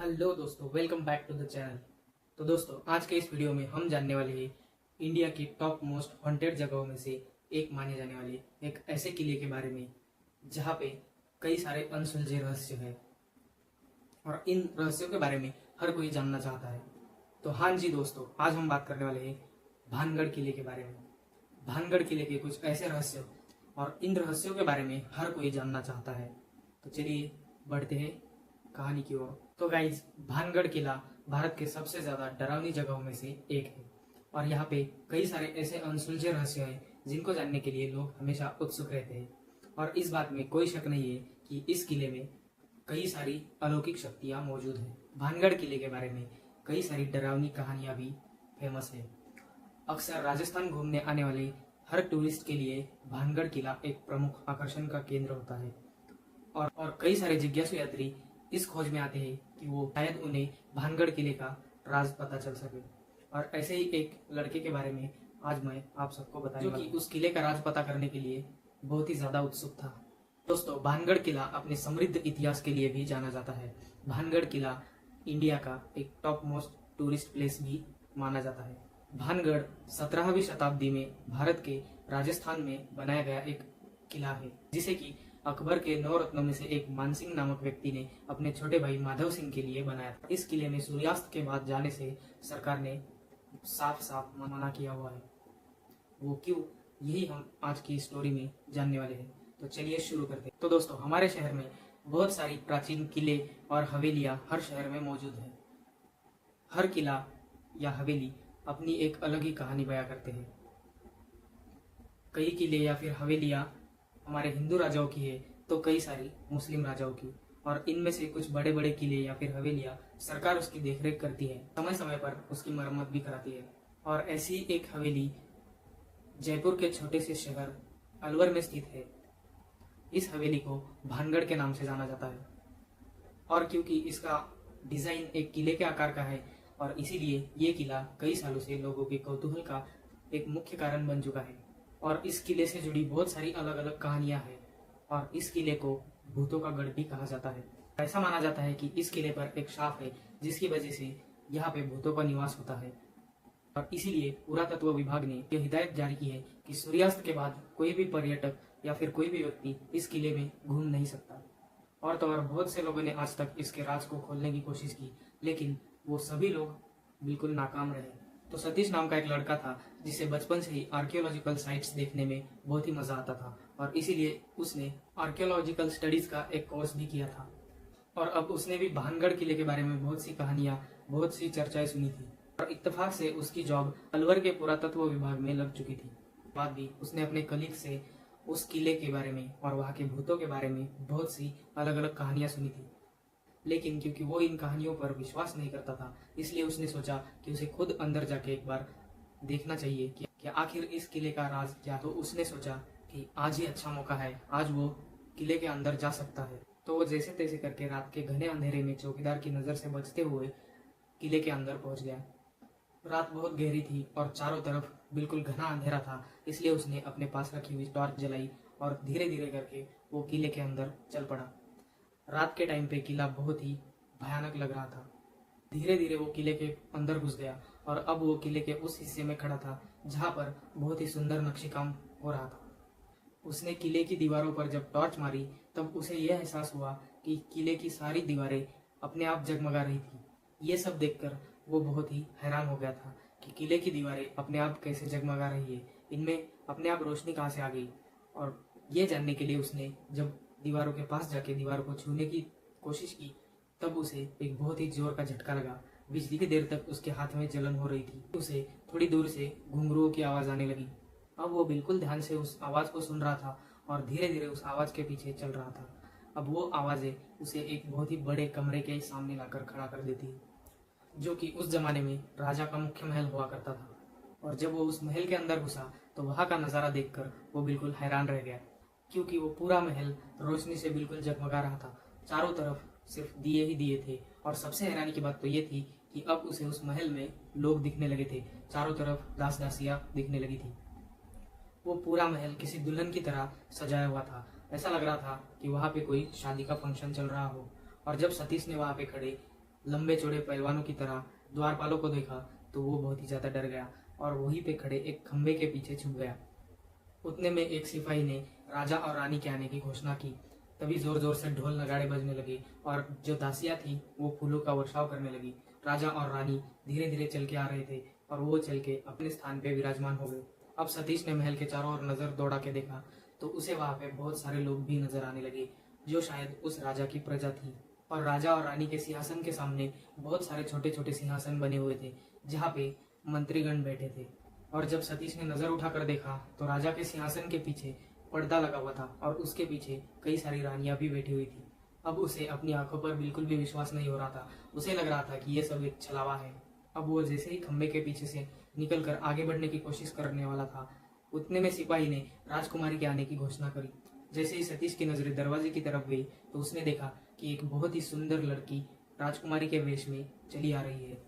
Hello दोस्तों, welcome back to the channel. तो दोस्तों, आज के इस वीडियो में हम जानने वाले हैं इंडिया की टॉप मोस्ट हॉन्टेड जगहों में से एक माने जाने वाले एक ऐसे किले के बारे में जहाँ पे कई सारे अनसुलझे रहस्य हैं और इन रहस्यों के बारे में हर कोई जानना चाहता है। तो हाँ जी दोस्तों, आज हम बात करने वाले हैं भानगढ़ किले के बारे में। भानगढ़ किले के कुछ ऐसे रहस्य और इन रहस्यों के बारे में हर कोई जानना चाहता है। तो चलिए बढ़ते हैं कहानी की ओर। तो गाइज, भानगढ़ किला भारत के सबसे ज्यादा डरावनी जगहों में से एक है और यहाँ पे कई सारे ऐसे अनसुलझे रहस्य हैं जिनको जानने के लिए लोग हमेशा उत्सुक रहते हैं। और इस बात में कोई शक नहीं है कि इस किले में कई सारी अलौकिक शक्तियां मौजूद हैं। भानगढ़ किले के बारे में कई सारी डरावनी कहानियां भी फेमस है। अक्सर राजस्थान घूमने आने वाले हर टूरिस्ट के लिए भानगढ़ किला एक प्रमुख आकर्षण का केंद्र होता है और कई सारे जिज्ञासु यात्री इस खोज में आते हैं कि वो शायद उन्हें भानगढ़ किले का राज पता चल सके। और ऐसे ही एक लड़के के बारे में आज मैं आप सबको बताने वाला हूं, जो कि उस किले का राज पता करने के लिए बहुत ही ज्यादा उत्सुक था। दोस्तों, भानगढ़ किला अपने समृद्ध इतिहास के लिए भी जाना जाता है। भानगढ़ किला इंडिया का एक टॉप मोस्ट टूरिस्ट प्लेस भी माना जाता है। भानगढ़ 17वीं शताब्दी में भारत के राजस्थान में बनाया गया एक किला है, जिसे कि अकबर के 9 रत्नों में से एक मानसिंह नामक व्यक्ति ने अपने छोटे भाई माधव सिंह के लिए बनाया था। इस किले में सूर्यास्त के बाद जाने से सरकार ने साफ साफ मना किया हुआ है। वो क्यों, यही हम आज की स्टोरी में जानने वाले हैं। तो चलिए शुरू करते हैं। तो दोस्तों, हमारे शहर में बहुत सारी प्राचीन किले और हवेलियां हर शहर में मौजूद है। हर किला या हवेली अपनी एक अलग ही कहानी बयां करते हैं। कई किले या फिर हवेलियां हमारे हिंदू राजाओं की है तो कई सारी मुस्लिम राजाओं की, और इनमें से कुछ बड़े बड़े किले या फिर हवेलियां सरकार उसकी देखरेख करती है, समय समय पर उसकी मरम्मत भी कराती है। और ऐसी एक हवेली जयपुर के छोटे से शहर अलवर में स्थित है। इस हवेली को भानगढ़ के नाम से जाना जाता है और क्योंकि इसका डिजाइन एक किले के आकार का है और इसीलिए ये किला कई सालों से लोगों के कौतूहल का एक मुख्य कारण बन चुका है। और इस किले से जुड़ी बहुत सारी अलग अलग कहानियां हैं और इस किले को भूतों का गढ़ भी कहा जाता है। ऐसा माना जाता है कि इस किले पर एक शाप है जिसकी वजह से यहाँ पे भूतों का निवास होता है और इसीलिए पुरातत्व विभाग ने यह हिदायत जारी की है कि सूर्यास्त के बाद कोई भी पर्यटक या फिर कोई भी व्यक्ति इस किले में घूम नहीं सकता। और तो और बहुत से लोगों ने आज तक इसके राज को खोलने की कोशिश की, लेकिन वो सभी लोग बिल्कुल नाकाम रहे। तो सतीश नाम का एक लड़का था जिसे बचपन से ही आर्कियोलॉजिकल साइट्स देखने में बहुत ही मजा आता था और इसीलिए उसने आर्कियोलॉजिकल स्टडीज का एक कोर्स भी किया था। और अब उसने भी भानगढ़ किले के बारे में बहुत सी कहानियां, बहुत सी चर्चाएं सुनी थी और इत्तेफाक से उसकी जॉब अलवर के पुरातत्व विभाग में लग चुकी थी। बाद भी उसने अपने कलीग से उस किले के बारे में और वहाँ के भूतों के बारे में बहुत सी अलग अलग कहानियां सुनी थी, लेकिन क्योंकि वो इन कहानियों पर विश्वास नहीं करता था, इसलिए उसने सोचा कि उसे खुद अंदर जाके एक बार देखना चाहिए कि आखिर इस किले का राज क्या। तो उसने सोचा कि आज ही अच्छा मौका है, आज वो किले के अंदर जा सकता है। तो वो जैसे तैसे करके रात के घने अंधेरे में चौकीदार की नजर से बचते हुए किले के अंदर पहुंच गया। रात बहुत गहरी थी और चारों तरफ बिल्कुल घना अंधेरा था, इसलिए उसने अपने पास रखी हुई टॉर्च जलाई और धीरे धीरे करके वो किले के अंदर चल पड़ा। रात के टाइम पे किला बहुत ही भयानक लग रहा था। धीरे धीरे वो किले के अंदर घुस गया और अब वो किले के उस हिस्से में खड़ा था जहाँ पर बहुत ही सुंदर नक्शीकाम हो रहा था। उसने किले की दीवारों पर जब टॉर्च मारी तब उसे यह एहसास हुआ कि किले की सारी दीवारें अपने आप जगमगा रही थी। ये सब देखकर वो बहुत ही हैरान हो गया था कि किले की दीवारें अपने आप कैसे जगमगा रही है, इनमें अपने आप रोशनी कहाँ से आ गई। और ये जानने के लिए उसने जब दीवारों के पास जाके दीवारों को छूने की कोशिश की तब उसे एक बहुत ही जोर का झटका लगा। बिजली की देर तक उसके हाथ में जलन हो रही थी। उसे थोड़ी दूर से घुंघरुओं की आवाज आने लगी। अब वो बिल्कुल ध्यान से उस आवाज को सुन रहा था और धीरे धीरे उस आवाज के पीछे चल रहा था। अब वो आवाजें उसे एक बहुत ही बड़े कमरे के सामने लाकर खड़ा कर देती, जो कि उस जमाने में राजा का मुख्य महल हुआ करता था। और जब वो उस महल के अंदर घुसा तो वहां का नजारा देखकर वो बिल्कुल हैरान रह गया, क्योंकि वो पूरा महल रोशनी से बिल्कुल जगमगा रहा था। चारों तरफ सिर्फ दिए ही दिए थे और सबसे हैरानी की बात तो ये थी कि अब उसे उस महल में लोग दिखने लगे थे। चारों तरफ दास दासियां दिखने लगी थी। वो पूरा महल किसी दुल्हन की तरह सजाया हुआ था। ऐसा लग रहा था कि वहाँ पे कोई शादी का फंक्शन चल रहा हो। और जब सतीश ने वहाँ पे खड़े लंबे चौड़े पहलवानों की तरह द्वारपालों को देखा तो वो बहुत ही ज्यादा डर गया और वहीं पे खड़े एक खंबे के पीछे छुप गया। उतने में एक सिपाही ने राजा और रानी के आने की घोषणा की। तभी जोर जोर से ढोल नगाड़े बजने लगे और जो दासियां थी वो फूलों का वर्षाव करने लगी। राजा और रानी धीरे धीरे चल के आ रहे थे और वो चल के अपने स्थान पे विराजमान हो गए। अब सतीश ने महल के चारों ओर नजर दौड़ा के देखा तो उसे वहां पे बहुत सारे लोग भी नजर आने लगे जो शायद उस राजा की प्रजा थी। और राजा और रानी के सिंहासन के सामने बहुत सारे छोटे छोटे सिंहासन बने हुए थे जहाँ पे मंत्रीगण बैठे थे। और जब सतीश ने नजर उठाकर देखा तो राजा के सिंहासन के पीछे पर्दा लगा हुआ था और उसके पीछे कई सारी रानियां भी बैठी हुई थी। अब उसे अपनी आंखों पर बिल्कुल भी विश्वास नहीं हो रहा था। उसे लग रहा था कि ये सब एक छलावा है। अब वो जैसे ही खंबे के पीछे से निकलकर आगे बढ़ने की कोशिश करने वाला था उतने में सिपाही ने राजकुमारी के आने की घोषणा करी। जैसे ही सतीश की नजरें दरवाजे की तरफ गई तो उसने देखा कि एक बहुत ही सुंदर लड़की राजकुमारी के वेश में चली आ रही है।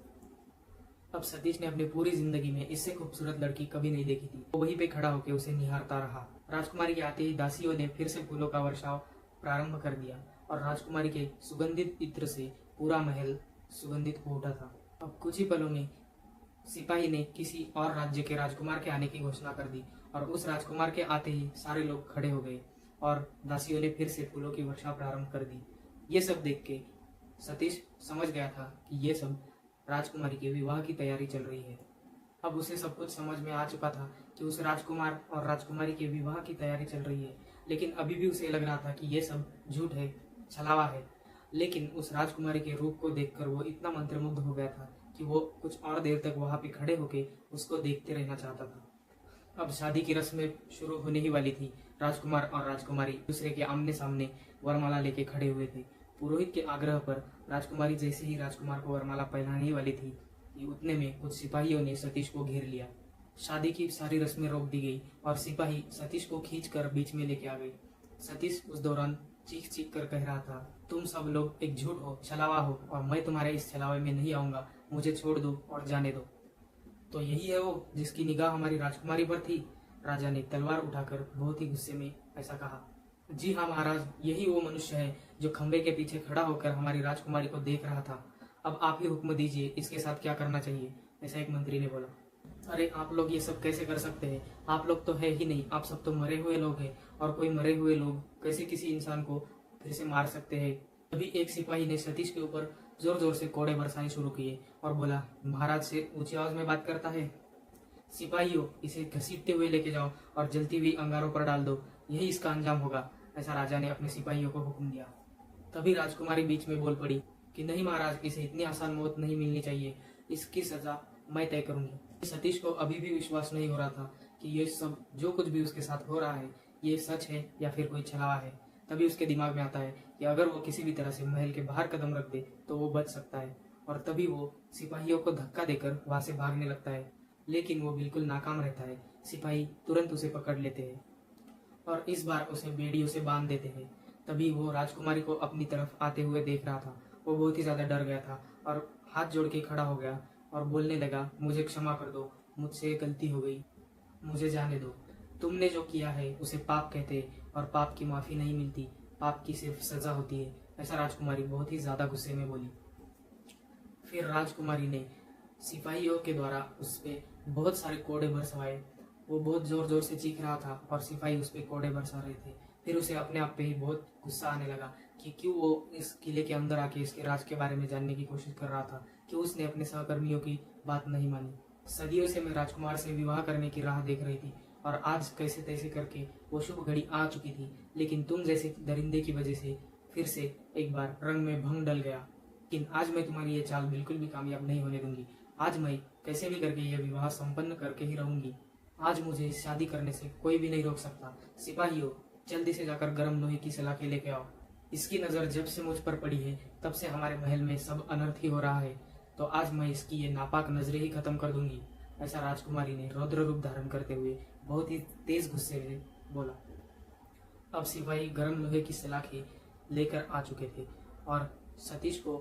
अब सतीश ने अपनी पूरी जिंदगी में इससे खूबसूरत लड़की कभी नहीं देखी थी। वो वहीं पे खड़ा होकर उसे निहारता रहा। राजकुमारी के आते ही दासियों ने फिर से फूलों का वर्षाव प्रारंभ कर दिया और राजकुमारी के सुगंधित इत्र से पूरा महल सुगंधित हो उठा था। अब कुछ ही पलों में सिपाही ने किसी और राज्य के राजकुमार के आने की घोषणा कर दी और उस राजकुमार के आते ही सारे लोग खड़े हो गए और दासियों ने फिर से फूलों की वर्षा प्रारंभ कर दी। ये सब देख के सतीश समझ गया था कि ये सब राजकुमारी के विवाह की तैयारी चल रही है। अब उसे सब कुछ समझ में आ चुका था कि उस राजकुमार और राजकुमारी के विवाह की तैयारी चल रही है, लेकिन अभी भी उसे लग रहा था कि ये सब झूठ है, छलावा है। लेकिन उस राजकुमारी के रूप को देखकर वो इतना मंत्रमुग्ध हो गया था कि वो कुछ और देर तक वहां पे खड़े होके उसको देखते रहना चाहता था। अब शादी की रस्में शुरू होने ही वाली थी। राजकुमार और राजकुमारी दूसरे के आमने सामने वरमाला लेके खड़े हुए थे। पुरोहित के आग्रह पर राजकुमारी जैसे ही राजकुमार को वरमाला पहनाने वाली थी कि उतने में कुछ सिपाहियों ने सतीश को घेर लिया। शादी की सारी रस्में रोक दी गई और सिपाही सतीश को खींचकर बीच में लेके आ गए। सतीश उस दौरान चीख चीख कर कह रहा था, तुम सब लोग एक झूठ हो, छलावा हो और मैं तुम्हारे इस छलावे में नहीं आऊंगा, मुझे छोड़ दो और जाने दो। तो यही है वो जिसकी निगाह हमारी राजकुमारी पर थी। राजा ने तलवार उठाकर बहुत ही गुस्से में ऐसा कहा। जी हाँ महाराज, यही वो मनुष्य है जो खंबे के पीछे खड़ा होकर हमारी राजकुमारी को देख रहा था। अब आप ही हुक्म दीजिए इसके साथ क्या करना चाहिए, ऐसा एक मंत्री ने बोला। अरे आप लोग ये सब कैसे कर सकते हैं, आप लोग तो है ही नहीं, आप सब तो मरे हुए लोग हैं और कोई मरे हुए लोग कैसे किसी इंसान को फिर से मार सकते हैं। तभी एक सिपाही ने सतीश के ऊपर जोर जोर से कोड़े बरसाने शुरू किए और बोला, महाराज से ऊंची आवाज में बात करता है। सिपाहियों, इसे घसीटते हुए लेके जाओ और जलती हुई अंगारों पर डाल दो, यही इसका अंजाम होगा, ऐसा राजा ने अपने सिपाहियों को हुक्म दिया। तभी राजकुमारी बीच में बोल पड़ी कि नहीं महाराज, इसे इतनी आसान मौत नहीं मिलनी चाहिए, इसकी सजा मैं तय करूंगी। सतीश को अभी भी विश्वास नहीं हो रहा था कि ये सब जो कुछ भी उसके साथ हो रहा है ये सच है या फिर कोई छलावा है। तभी उसके दिमाग में आता है कि अगर वो किसी भी तरह से महल के बाहर कदम रख दे तो वो बच सकता है और तभी वो सिपाहियों को धक्का देकर वहां से भागने लगता है, लेकिन वो बिल्कुल नाकाम रहता है। सिपाही तुरंत उसे पकड़ लेते हैं और इस बार उसे बेड़ियों से बांध देते हैं। तभी वो राजकुमारी को अपनी तरफ आते हुए देख रहा था। वो बहुत ही ज्यादा डर गया था और हाथ जोड़ के खड़ा हो गया और बोलने लगा, मुझे क्षमा कर दो, मुझसे गलती हो गई, मुझे जाने दो। तुमने जो किया है उसे पाप कहते हैं और पाप की माफी नहीं मिलती, पाप की सिर्फ सजा होती है, ऐसा राजकुमारी बहुत ही ज्यादा गुस्से में बोली। फिर राजकुमारी ने सिपाहियों के द्वारा उस पे बहुत सारे कोड़े बरसवाए। वो बहुत जोर जोर से चीख रहा था और सिपाही उस पे कोड़े बरसा रहे थे। फिर उसे अपने आप पे ही बहुत गुस्सा आने लगा कि क्यों वो इस किले के अंदर आके इसके राज के बारे में जानने की कोशिश कर रहा था, कि उसने अपने सहकर्मियों की बात नहीं मानी। सदियों से मैं राजकुमार से विवाह करने की राह देख रही थी और आज कैसे तैसे करके वो शुभ घड़ी आ चुकी थी, लेकिन तुम जैसे दरिंदे की वजह से फिर से एक बार रंग में भंग डल गया। लेकिन आज मैं तुम्हारी ये चाल बिल्कुल भी कामयाब नहीं होने दूंगी। आज मैं कैसे भी करके ये विवाह संपन्न करके ही रहूंगी। आज मुझे शादी करने से कोई भी नहीं रोक सकता। सिपाहियों, जल्दी से जाकर गर्म लोहे की सलाखें लेके आओ। इसकी नजर जब से मुझ पर पड़ी है तब से हमारे महल में सब अनर्थ ही हो रहा है, तो आज मैं इसकी ये नापाक नजरें ही खत्म कर दूंगी, ऐसा राजकुमारी ने रौद्र रूप धारण करते हुए बहुत ही तेज गुस्से में बोला। अब सिपाही गर्म लोहे की सलाखें लेकर आ चुके थे और सतीश को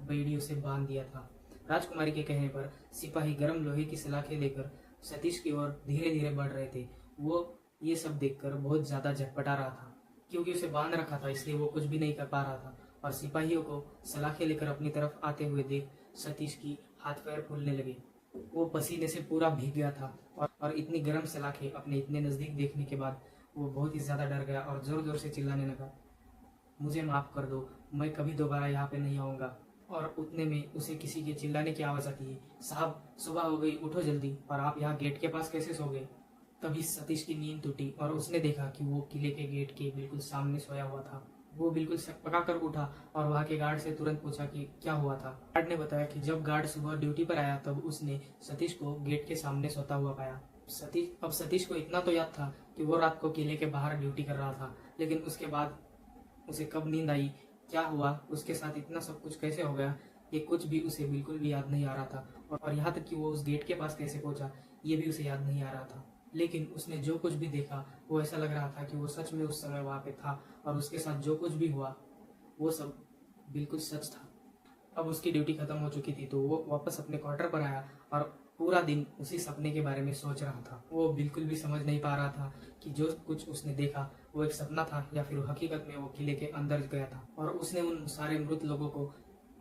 बेड़ियों से बांध दिया था। राजकुमारी के कहने पर सिपाही गर्म लोहे की सलाखें लेकर सतीश की ओर धीरे धीरे बढ़ रहे थे। वो ये सब देखकर बहुत ज्यादा झटपटा रहा था, क्योंकि उसे बांध रखा था इसलिए वो कुछ भी नहीं कर पा रहा था। और सिपाहियों को सलाखें लेकर अपनी तरफ आते हुए देख सतीश की हाथ पैर फूलने लगे। वो पसीने से पूरा भीग गया था और इतनी गर्म सलाखें अपने इतने नजदीक देखने के बाद वो बहुत ही ज्यादा डर गया और जोर जोर से चिल्लाने लगा, मुझे माफ कर दो, मैं कभी दोबारा यहाँ पे नहीं आऊंगा। और उतने में उसे किसी के चिल्लाने की आवाज आती है, साहब सुबह हो गई, उठो जल्दी, और आप यहाँ गेट के पास कैसे सो गए। तभी सतीश की नींद टूटी और उसने देखा कि वो किले के गेट के बिल्कुल सामने सोया हुआ था। वो बिल्कुल सकपका कर उठा और वहाँ के गार्ड से तुरंत पूछा कि क्या हुआ था। गार्ड ने बताया कि जब गार्ड सुबह ड्यूटी पर आया तब उसने सतीश को गेट के सामने सोता हुआ पाया। सतीश को इतना तो याद था कि वो रात को किले के बाहर ड्यूटी कर रहा था, लेकिन उसके बाद उसे कब नींद आई, क्या हुआ, उसके साथ इतना सब कुछ कैसे हो गया, ये कुछ भी उसे बिल्कुल भी याद नहीं आ रहा था। और यहाँ तक कि वो उस गेट के पास कैसे पहुंचा ये भी उसे याद नहीं आ रहा था। लेकिन उसने जो कुछ भी देखा वो ऐसा लग रहा था कि वो सच में उस समय वहां पे था और उसके साथ जो कुछ भी हुआ वो सब बिल्कुल सच था। अब उसकी ड्यूटी खत्म हो चुकी थी तो वो वापस अपने क्वार्टर पर आया और पूरा दिन उसी सपने के बारे में सोच रहा था। वो बिल्कुल भी समझ नहीं पा रहा था कि जो कुछ उसने देखा वो एक सपना था या फिर हकीकत में वो किले के अंदर गया था और उसने उन सारे मृत लोगों को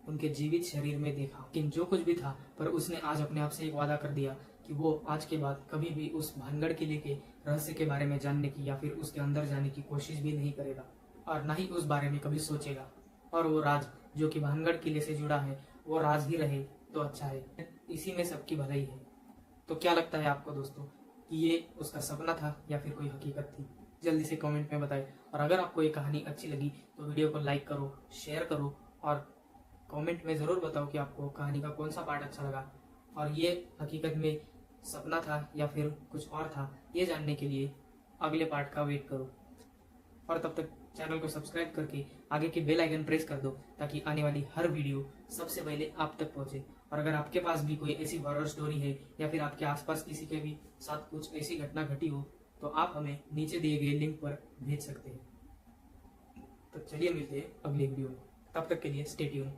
उनके जीवित शरीर में देखा। लेकिन जो कुछ भी था पर उसने आज अपने आप से एक वादा कर दिया कि वो आज के बाद कभी भी उस भानगढ़ किले के रहस्य के बारे में जानने की या फिर उसके अंदर जाने की कोशिश भी नहीं करेगा और न ही उस बारे में कभी सोचेगा। और वो राज जो कि भानगढ़ किले से जुड़ा है वो राज ही रहे तो अच्छा है, इसी में सबकी भलाई है। तो क्या लगता है आपको दोस्तों कि ये उसका सपना था या फिर कोई हकीकत थी? जल्दी से कमेंट में बताएं। और अगर आपको ये कहानी अच्छी लगी तो वीडियो को लाइक करो, शेयर करो और कमेंट में ज़रूर बताओ कि आपको कहानी का कौन सा पार्ट अच्छा लगा और ये हकीकत में सपना था या फिर कुछ और था, ये जानने के लिए अगले पार्ट का वेट करो। और तब तक चैनल को सब्सक्राइब करके आगे के बेल आइकन प्रेस कर दो ताकि आने वाली हर वीडियो सबसे पहले आप तक पहुंचे। और अगर आपके पास भी कोई ऐसी हॉरर स्टोरी है या फिर आपके आसपास किसी के भी साथ कुछ ऐसी घटना घटी हो तो आप हमें नीचे दिए गए लिंक पर भेज सकते हैं। तो चलिए मिलते हैं अगले वीडियो में, तब तक के लिए स्टे ट्यून।